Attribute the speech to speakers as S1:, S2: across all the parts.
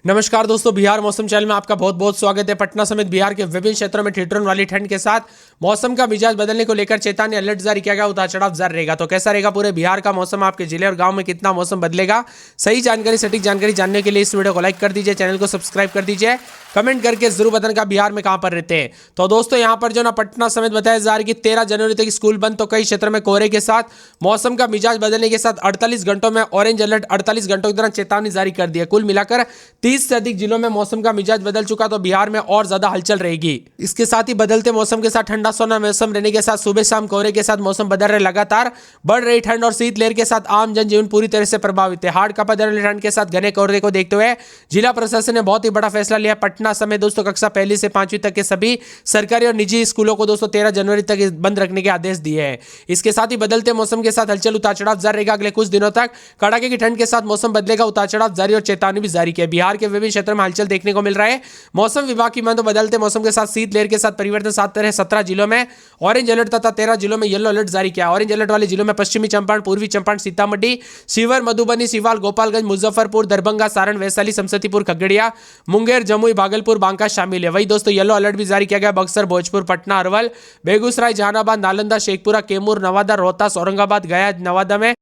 S1: नमस्कार दोस्तों, बिहार मौसम चैनल में आपका बहुत बहुत स्वागत है। पटना समेत बिहार के विभिन्न क्षेत्रों में ठिठुरन वाली ठंड के साथ मौसम का मिजाज बदलने को लेकर चेतावनी अलर्ट जारी किया गया। उतार चढ़ाव जारी रहेगा। तो कैसा रहेगा पूरे बिहार का मौसम, आपके जिले और गांव में कितना मौसम बदलेगा, सही जानकारी सटीक जानकारी जानने के लिए इस वीडियो को लाइक कर दीजिए, चैनल को सब्सक्राइब कर दीजिए, कमेंट करके जरूर बताना बिहार में कहां पर रहते हैं। तो दोस्तों यहाँ पर जो ना पटना समेत बताया जा रहा है कि 13 जनवरी तक स्कूल बंद। तो कई क्षेत्रों में कोहरे के साथ मौसम का मिजाज बदलने के साथ 48 घंटों में ऑरेंज अलर्ट, 48 घंटों के दौरान चेतावनी जारी कर दी है। कुल मिलाकर 30 से अधिक जिलों में मौसम का मिजाज बदल चुका। तो बिहार में और ज्यादा हलचल रहेगी। इसके साथ ही बदलते मौसम के साथ ठंडा सोना मौसम रहने के साथ सुबह शाम कोहरे के साथ मौसम बदल रहे। लगातार बढ़ रही ठंड और शीतलहर के साथ आम जनजीवन पूरी तरह से प्रभावित है। हाड़ कांपा देने वाली ठंड के साथ घने कोहरे को देखते हुए जिला प्रशासन ने बहुत ही बड़ा फैसला लिया। पटना समेत दोस्तों कक्षा पहली से 5वीं तक के सभी सरकारी और निजी स्कूलों को दोस्तों 13 जनवरी तक बंद रखने के आदेश दिए हैं। इसके साथ ही बदलते मौसम के साथ हलचल उतार चढ़ाव जारी रहेगा। अगले कुछ दिनों तक कड़ाके की ठंड के साथ मौसम बदलेगा। उतार चढ़ाव जारी और चेतावनी भी जारी की है। बिहार के विभिन्न क्षेत्रों में हलचल देखने को मिल रहा है। मौसम विभाग की माने तो बदलते मौसम के साथ शीतलहर के साथ परिवर्तन साथ तरह 17 जिलों में ऑरेंज अलर्ट तथा 13 जिलों में येलो अलर्ट जारी किया। ऑरेंज अलर्ट वाले जिलों में पश्चिमी चंपारण, पूर्वी चंपारण, सीतामढ़ी, शिवहर, मधुबनी, सीवाल, गोपालगंज, मुजफ्फरपुर, दरभंगा, सारण, वैशाली, समस्तीपुर, खगड़िया, मुंगेर, जमुई, भागलपुर, बांका शामिल है। वही दोस्तों येलो अलर्ट भी जारी किया गया। बक्सर, भोजपुर, पटना, अरवल, बेगूसराय, जहानाबाद, नालंदा, शेखपुरा, कैमूर, नवादा, रोहतास, औरंगाबाद, गया, नवादा में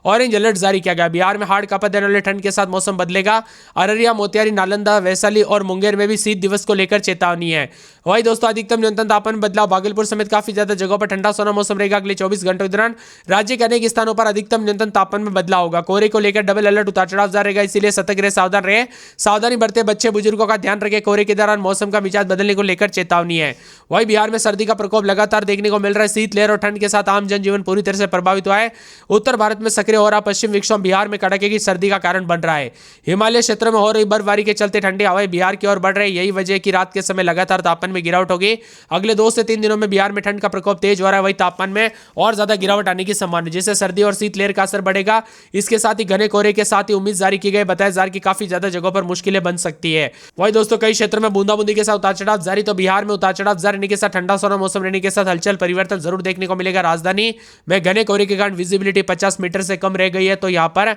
S1: ऑरेंज अलर्ट जारी किया गया। बिहार में हाड़ कांपा देने वाले ठंड के साथ मौसम बदलेगा। अररिया, मोतिहारी, नालंदा, वैशाली और मुंगेर में भी शीत दिवस को लेकर चेतावनी है। वही दोस्तों अधिकतम न्यूनतम तापमान में बदलाव। भागलपुर समेत काफी ज्यादा जगहों पर ठंडा सोना मौसम रहेगा। अगले 24 घंटों के दौरान राज्य के अनेक स्थानों पर अधिकतम न्यूनतम तापमान में बदलाव होगा। कोहरे को लेकर डबल अलर्ट, उतार चढ़ाव जारी रहेगा। इसीलिए सतर्क रहे, सावधान रहे, सावधानी बरते, बच्चे बुजुर्गों का ध्यान रखें। कोहरे के दौरान मौसम का मिजाज बदलने को लेकर चेतावनी है। वही बिहार में सर्दी का प्रकोप लगातार देखने को मिल रहा है। शीतलहर और ठंड के साथ आम जनजीवन पूरी तरह से प्रभावित हुआ है। उत्तर भारत में सक्रिय हो रहा पश्चिम विक्षोभ बिहार में कड़ाके की सर्दी का कारण बन रहा है। हिमालय क्षेत्रों में हो रही बर्फबारी के चलते ठंडी हवाएं बिहार की ओर बढ़ रही। यही वजह है कि रात के समय लगातार तापमान में गिरावट होगी। अगले 2 से 3 दिनों में बिहार में ठंड का प्रकोप तेज हो रहा है। वही तापमान में और ज्यादा गिरावट आने की संभावना है, जिससे सर्दी और शीतलहर का असर बढ़ेगा। इसके साथ ही घने कोहरे के साथ ही उम्मीद जारी की गई। बताया जा रहा है कि काफी ज्यादा जगहों पर मुश्किलें बन सकती है। वही दोस्तों कई क्षेत्रों में बूंदाबूंदी के साथ उतार चढ़ाव जारी। तो बिहार में उतार चढ़ाव जारी रहने के साथ ठंडा सोना मौसम रहने के साथ हलचल परिवर्तन जरूर देखने को मिलेगा। राजधानी में घने कोहरे के कारण विजिबिलिटी 50 मीटर से कम रह गई है। तो यहाँ पर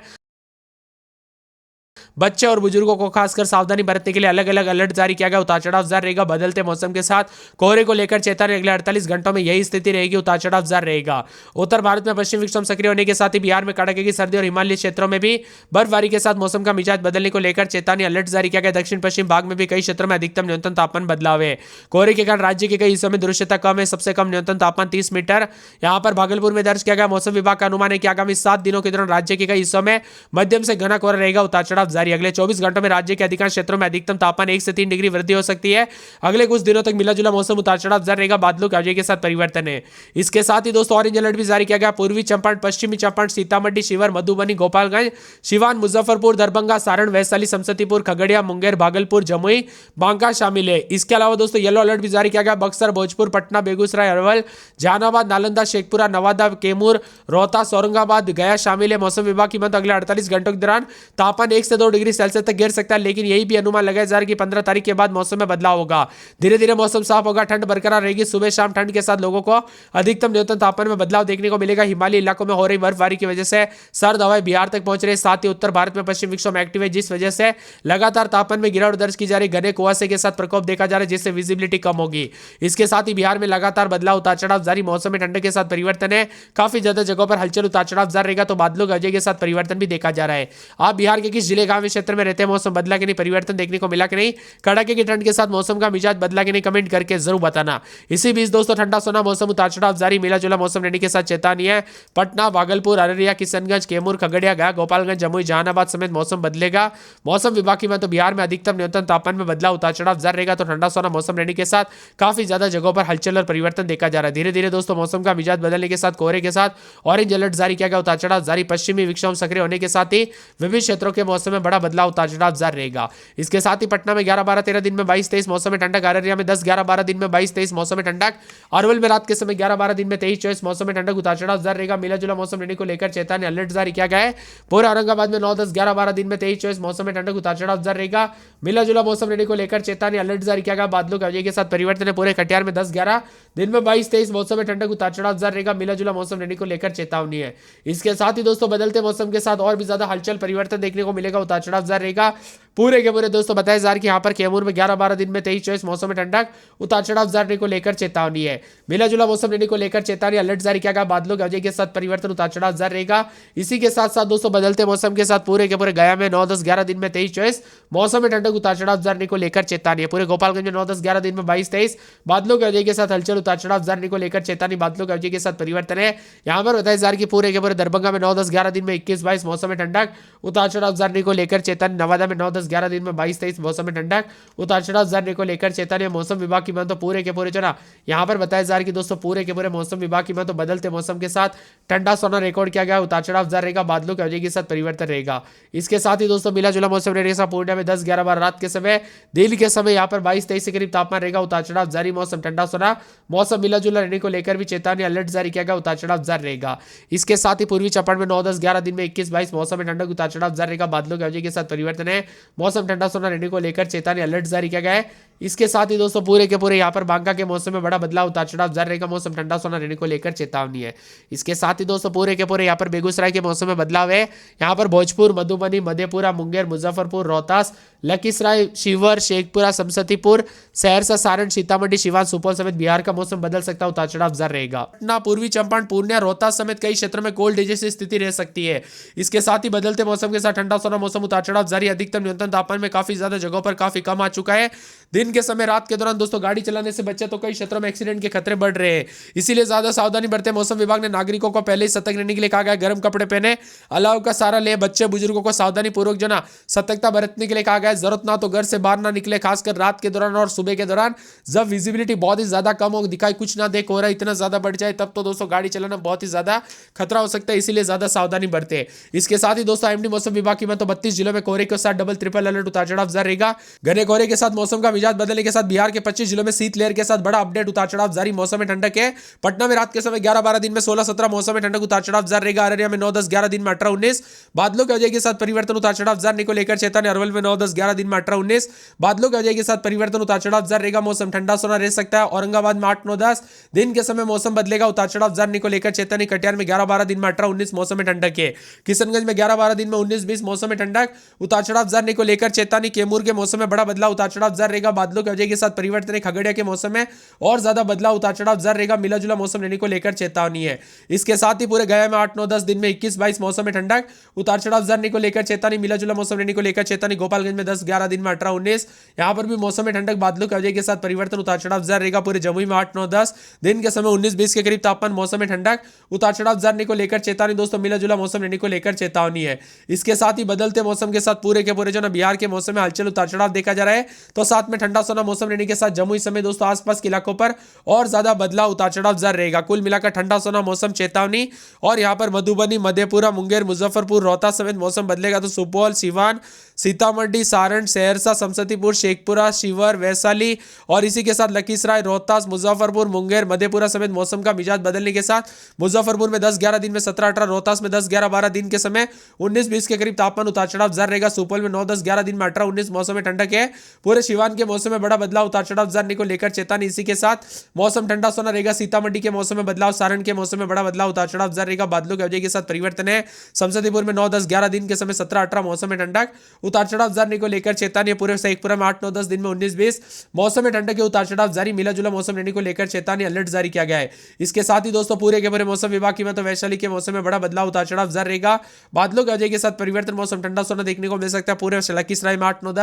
S1: बच्चे और बुजुर्गों को खासकर सावधानी बरतने के लिए अलग अलग अलर्ट जारी किया गया। उतार चढ़ाव जारी रहेगा। बदलते मौसम के साथ कोहरे को लेकर चेतावनी। अगले 48 घंटों में यही स्थिति रहेगी। उतार चढ़ाव जारी रहेगा। उत्तर भारत में पश्चिम विक्षोभ सक्रिय होने के साथ ही बिहार में कड़ाके की सर्दी और हिमालयी क्षेत्रों में भी बर्फबारी के साथ मौसम का मिजाज बदलने को लेकर चेतावनी अलर्ट जारी किया गया। दक्षिण पश्चिम भाग में भी कई क्षेत्रों में अधिकतम न्यूनतम तापमान बदलाव है। कोहरे के कारण राज्य के कई हिस्सों में दृश्यता कम है। सबसे कम न्यूनतम तापमान 30 मीटर यहाँ पर भागलपुर में दर्ज किया गया। मौसम विभाग का अनुमान है कि आगामी 7 दिनों के दौरान राज्य के कई हिस्सों में मध्यम से घना कोहरा रहेगा। उतार चढ़ाव जारी। अगले 24 घंटों में राज्य के अधिकांश क्षेत्रों में अधिकतम तापमान 1 से 3 डिग्री वृद्धि हो सकती है। अगले कुछ दिनों तक मिला जुला मौसम उतार चढ़ाव जारी रहेगा। बादलों के अवजय के साथ परिवर्तन है। इसके साथ ही दोस्तों ऑरेंज अलर्ट भी जारी किया गया। पूर्वी चंपारण, पश्चिमी चंपारण, सीतामढ़ी, शिवहर, मधुबनी, गोपालगंज, सिवान, मुजफ्फरपुर, दरभंगा, सारण, वैशाली, समस्तीपुर, खगड़िया, मुंगेर, भागलपुर, जमुई, बांका शामिल है। इसके अलावा दोस्तों येलो अलर्ट भी जारी किया गया। बक्सर, भोजपुर, पटना, बेगूसराय, अरवल, जहानाबाद, नालंदा, शेखपुरा, नवादा, कैमूर, रोहतास, औरंगाबाद, गया शामिल है। मौसम विभाग की माने अगले 48 घंटों के दौरान तापमान 1 से 2 डिग्री सेल्सियस तक गिर सकता है। लेकिन यही भी अनुमान लगाया जा रहा है कि 15 तारीख के बाद मौसम में बदलाव होगा। धीरे धीरे मौसम साफ होगा, ठंड बरकरार रहेगी। सुबह शाम ठंड के साथ लोगों को अधिकतम न्यूनतम तापमान में बदलाव देखने को मिलेगा। हिमालयी इलाकों में हो रही बर्फबारी की वजह से सर्द हवाएं बिहार तक पहुंच रही। साथ ही उत्तर भारत में पश्चिम विक्षोभ एक्टिव है, जिस वजह से लगातार तापमान में गिरावट दर्ज की जा रही। घने कुहासे के साथ प्रकोप देखा जा रहा है, जिससे विजिबिलिटी कम होगी। इसके साथ ही बिहार में लगातार बदलाव, उतार चढ़ाव जारी। मौसम में ठंड के साथ परिवर्तन है। काफी ज्यादा जगहों पर हलचल उतार चढ़ाव जारी रहेगा। तो बादलों के अजय के साथ परिवर्तन भी देखा जा रहा है। आप बिहार के किस जिले गांव क्षेत्र में रहते हैं, मौसम बदला कि नहीं, परिवर्तन देखने को मिला कि नहीं, कड़ाके की ठंड के साथ मौसम का मिजाज बदला कि नहीं, कमेंट करके जरूर बताना। इसी बीच दोस्तों ठंडा सोना मौसम उतार चढ़ाव जारी। मिला जुला मौसम रहने के साथ चेतावनी है। पटना, भागलपुर, अररिया, किशनगंज, कैमूर, खगड़िया, गया, गोपालगंज, जमुई, जहानाबाद समेत मौसम बदलेगा। मौसम विभाग की माने तो बिहार में अधिकतम न्यूनतम तापमान में बदलाव, उतार चढ़ाव जारी रहेगा। तो ठंडा सोना मौसम रहने के साथ काफी ज्यादा जगहों पर हलचल और परिवर्तन देखा जा रहा है। धीरे धीरे दोस्तों मौसम का मिजाज बदलने के साथ कोहरे के साथ ऑरेंज अलर्ट जारी किया गया। उतार चढ़ाव जारी। पश्चिमी विक्षोभ सक्रिय होने के साथ ही विभिन्न क्षेत्रों के मौसम में बड़ा बदलाव, उतार चढ़ाव जारी रहेगा। इसके साथ ही पटना में 11-12-13 दिन में 22-23 मौसम में ठंडक। अररिया में 10-11-12 दिन में 22-23 मौसम में ठंडक। अरवल में रात के समय 11-12 दिन में 23-24 मौसम में ठंडक। उतार चढ़ाव जारी रहेगा। मिला जुला मौसम रहने को लेकर चेतावनी अलर्ट जारी किया गया है। पूरे औरंगाबाद में 9-10-11-12 दिन में 23-24 मौसम में ठंडक। उतार चढ़ाव जारी रहेगा। मिला जुला मौसम रहने को लेकर चेतावनी अलर्ट जारी किया गया। बादलों के अवजय के साथ परिवर्तन है। पूरे कटिहार में 10-11 दिन में 22-23 मौसम में ठंडक। उतार चढ़ाव जारी रहेगा। मिला जुला मौसम रहने को लेकर चेतावनी है। इसके साथ ही दोस्तों बदलते मौसम के साथ और भी ज्यादा हलचल परिवर्तन देखने को मिलेगा। उतार चढ़ाव जारी रहेगा। पूरे के पूरे दोस्तों 27,000 की यहाँ पर कैमूर में 11-12 दिन में 23-24 मौसम में ठंडक उतार चढ़ाव जारी को लेकर चेतावनी है। मिला जुला मौसम रहने को लेकर चेतावनी अलर्ट जारी किया गया। बादलों के के साथ परिवर्तन उतार चढ़ाव जारी रहेगा। इसी के साथ साथ दोस्तों बदलते मौसम के साथ पूरे के पूरे गया में 9-10-11 दिन में 23-24 मौसम में ठंडक उतार चढ़ाव जारी को लेकर चेतावनी है। पूरे गोपालगंज में 9-10-11 दिन में 22-23 बादलों के के साथ हलचल उतार चढ़ाव जारी को लेकर चेतावनी। बादलों के के साथ परिवर्तन है। यहाँ पर 27,000 की पूरे के पूरे दरभंगा में 9-10-11 दिन में 21-22 मौसम में ठंडक उतार चढ़ाव जारी को लेकर चेतावनी। नवादा में 9-10-11 दिन में 22-23 मौसम में ठंडक उतार चढ़ाव जारी को लेकर चेतावनी। मौसम विभाग की मान तो पूरे के पूरे जो ना यहाँ पर 27,000 की दोस्तों पूरे के पूरे मौसम विभाग की मान तो बदलते मौसम के साथ ठंडा सोना रिकॉर्ड किया गया। उतार चढ़ाव जारी रहेगा। बादलों के के साथ परिवर्तन रहेगा। इसके साथ ही दोस्तों मिला जुला मौसम रहेगा। पूर्णिया में 10-11-12 रात के समय, दिन के समय यहाँ पर 22-23 के करीब तापमान रहेगा। उतार चढ़ाव जारी। मौसम ठंडा सोना मौसम मिला जुला रहने को लेकर भी चेतावनी अलर्ट जारी किया गया। उतार चढ़ाव जारी रहेगा। इसके साथ ही पूर्वी चंपारण में 9-10-11 दिन में 21-22 मौसम में ठंडक उतार चढ़ाव जारी रहेगा। बादलों के साथ परिवर्तन है। मौसम ठंडा सोना रहने को लेकर चेतावनी अलर्ट जारी किया गया है। इसके साथ ही दोस्तों पूरे के पूरे यहाँ पर बांका के मौसम में बड़ा बदलाव उतार चढ़ाव जारी रहेगा। मौसम ठंडा सोना रहने को लेकर चेतावनी है। इसके साथ ही दोस्तों पूरे के पूरे यहाँ पर बेगूसराय के मौसम में बदलाव है। यहाँ पर भोजपुर, मधुबनी, मधेपुरा, मुंगेर, मुजफ्फरपुर, रोहतास, लखीसराय, शिवहर, शेखपुरा, समस्तीपुर, सहरसा, सारण, सीतामढ़ी, सिवान, सुपौल समेत बिहार का मौसम बदल सकता है। उतार चढ़ाव जारी रहेगा। पटना, पूर्वी चंपारण, पूर्णिया, रोहतास समेत कई क्षेत्रों में कोल्ड डे जैसी स्थिति रह सकती है। इसके साथ ही बदलते मौसम के साथ ठंडा सोना मौसम उतार चढ़ाव जारी। अधिकतम न्यूनतम तापमान में काफी ज्यादा जगहों पर काफी कम आ चुका है। दिन के समय, रात के दौरान दोस्तों गाड़ी चलाने से बचे तो कई क्षेत्रों में एक्सीडेंट के खतरे बढ़ रहे हैं। इसीलिए ज्यादा सावधानी बरते। मौसम विभाग ने नागरिकों को पहले ही सतर्क रहने के लिए कहा गया। गर्म कपड़े पहने, अलाव का सहारा ले। बच्चे बुजुर्गों को सावधानी पूर्वक जो ना सतर्कता बरतने के लिए कहा गया है। जरूरत ना तो घर से बाहर ना निकले, खासकर रात के दौरान और सुबह के दौरान जब विजिबिलिटी बहुत ही ज्यादा कम हो, दिखाई कुछ ना दे, कोहरा इतना ज्यादा बढ़ जाए, तब तो दोस्तों गाड़ी चलाना बहुत ही ज्यादा खतरा हो सकता है। इसीलिए ज्यादा सावधानी बरते। इसके साथ ही दोस्तों आईएमडी मौसम विभाग की 32 जिलों में कोहरे के साथ डबल ट्रिपल अलर्ट उतार चढ़ाव जारी रहेगा। घने कोहरे के साथ मौसम का मिजाज बदलने के साथ बिहार के 25 जिलों में शीतलहर के साथ बड़ा अपडेट उतार चढ़ाव जारी। मौसम में ठंडक है। पटना में रात के समय 11-12 दिन में 16-17 मौसम में ठंडक उतार चढ़ाव जारी रहेगा। अररिया में 9-10-11 दिन में 18-19 बादलों के के साथ परिवर्तन उतार चढ़ाव जारी को लेकर चेतावनी। अरवल में 9-10-11 दिन में 18-19 बादलों के साथ परिवर्तन उतार चढ़ाव जारी रहेगा। मौसम ठंडा सोना रह सकता है। औरंगाबाद में 8-9-10 दिन के समय मौसम बदलेगा। उतार चढ़ाव जारी को लेकर चेतावनी। कटिहार में 11-12 दिन में 18-19 मौसम में ठंडक है। किशनगंज में 11-12 दिन में 19-20 मौसम में ठंडक उतार चढ़ाव जारी को लेकर चेतावनी। कैमूर के मौसम में बड़ा बदलाव उतार चढ़ाव जारी रहेगा। बादलों के साथ परिवर्तन है। खगड़िया के मौसम में और ज्यादा बदलाव उतार चढ़ाव जारी रहेगा। मिला जुला मौसम रहने को लेकर चेतावनी है। इसके साथ ही पूरे गया में 8-9-10 दिन में 21-22 मौसम में ठंडक उतार चढ़ाव जारी को लेकर चेतावनी। मिला जुला मौसम रहने को लेकर चेतावनी। गोपालगंज में 10-11 दिन में 18-19 यहां पर भी मौसम में ठंडक बादलों के साथ परिवर्तन उतार चढ़ाव जारी रहेगा। पूरे जमुई में 8-9-10 दिन के समय 19-20 के करीब तापमान मौसम में ठंडक उतार चढ़ाव जारी को लेकर चेतावनी। दोस्तों मिला जुला मौसम रहने को लेकर चेतावनी है। इसके साथ ही बदलते मौसम के साथ पूरे के पूरे जो ना बिहार के मौसम में हलचल उतार चढ़ाव देखा जा रहा है। तो साथ में ठंडा सोना मौसम रहने के साथ जमुई समय दोस्तों आसपास के इलाकों पर और ज्यादा बदलाव उतार चढ़ाव जारी रहेगा। कुल मिलाकर ठंडा सोना मौसम चेतावनी। और यहां पर मधुबनी, मधेपुरा, मुंगेर, मुजफ्फरपुर, रोहतास समेत मौसम बदलेगा। तो सुपौल, सिवान, सीतामढ़ी, सारण, सहरसा, समस्तीपुर, शेखपुरा, शिवहर, वैशाली और इसी के साथ लखीसराय, रोहतास, मुजफ्फरपुर, मुंगेर, मधेपुरा समेत मौसम का मिजाज बदलने के साथ मुजफ्फरपुर में 10-11 दिन में 17-18, रोहतास में 10-11-12 दिन के समय 19-20 के करीब तापमान उतार चढ़ाव जारी रहेगा। सुपौल में 9-10-11 दिन में 18-19 मौसम में ठंडक है। पूरे सिवान के मौसम में बड़ा बदलाव उतार चढ़ाव जारी को लेकर चेतावनी। इसी के साथ मौसम ठंडा सोना रहेगा। सीतामढ़ी के मौसम में बदलाव, सारण के मौसम में बड़ा बदलाव उतार चढ़ाव जारी रहेगा। बादलों के साथ परिवर्तन है। समस्तीपुर में 9-10-11 दिन के समय 17-18 मौसम में ठंडक उतार चढ़ाव जारी को लेकर चेतावनी। पूरे शेखपुरा में 8-9-10 दिन में 19-20 मौसम में ठंडक के उतार चढ़ाव जारी। मिला जुला मौसम रहने को लेकर चेतावनी अलर्ट जारी किया गया है। इसके साथ ही दोस्तों पूरे के पूरे मौसम विभाग की वैशाली के मौसम में बड़ा बदलाव उतार चढ़ाव जारी रहेगा। बादलों के साथ परिवर्तन, मौसम ठंडा सोना देखने को मिल सकता है। पूरे लखीसराय में 8-9-10